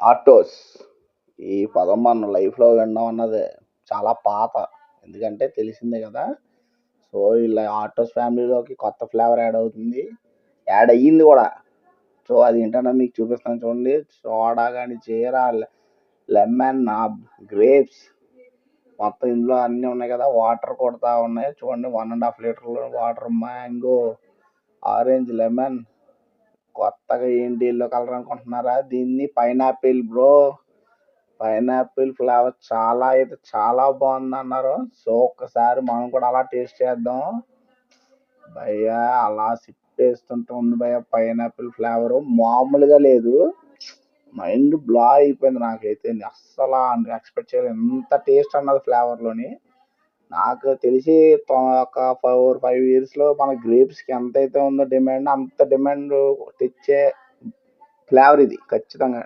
Autos. ఈ పదం మన లైఫ్‌లో వినడం అన్నది చాలా పాత. ఎందుకంటే తెలిసిందే గదా! సో, ఇలా ఆటోస్ ఫ్యామిలీలోకి కొత్త ఫ్లేవర్ యాడ్ అవుతుంది. యాడ్ అయ్యింది గూడా. సో, అదేంటన్నా మీకు చూపిస్తాను చూడండి. సోడా గాని, జీరా, లెమన్, గ్రేప్స్ మొత్తం ఇందులో అన్నీ ఉన్నాయి కదా! వాటర్ కొడతా ఉన్నాయి. చూడండి 1 ½ లీటర్‌లో వాటర్, మ్యాంగో, ఆరెంజ్, లెమన్. కొత్తగా ఏంటి యెల్లో కలర్ అనుకుంటున్నారా? దీన్ని పైనాపిల్ బ్రో. పైనాపిల్ ఫ్లేవర్ చాలా బాగుందన్నారు. సో, ఒక్కసారి మనం కూడా అలా టేస్ట్ చేద్దాం. భయ్యా అలా సిప్పేస్తుంటే ఉంది భయ్యా పైనాపిల్ ఫ్లేవరు. మామూలుగా లేదు. మైండ్ బ్లో అయిపోయింది నాకైతే. అస్సల ఎక్స్‌పెక్ట్ చేయలేదు. ఇంత టేస్ట్ అన్నది ఫ్లేవర్‌లోని. నాకు తెలిసి ఒక 5 ఇయర్స్‌లో మన గ్రేప్స్‌కి ఎంతైతే ఉందో డిమాండ్, అంత డిమాండ్ తెచ్చే ఫ్లేవర్ ఇది ఖచ్చితంగా.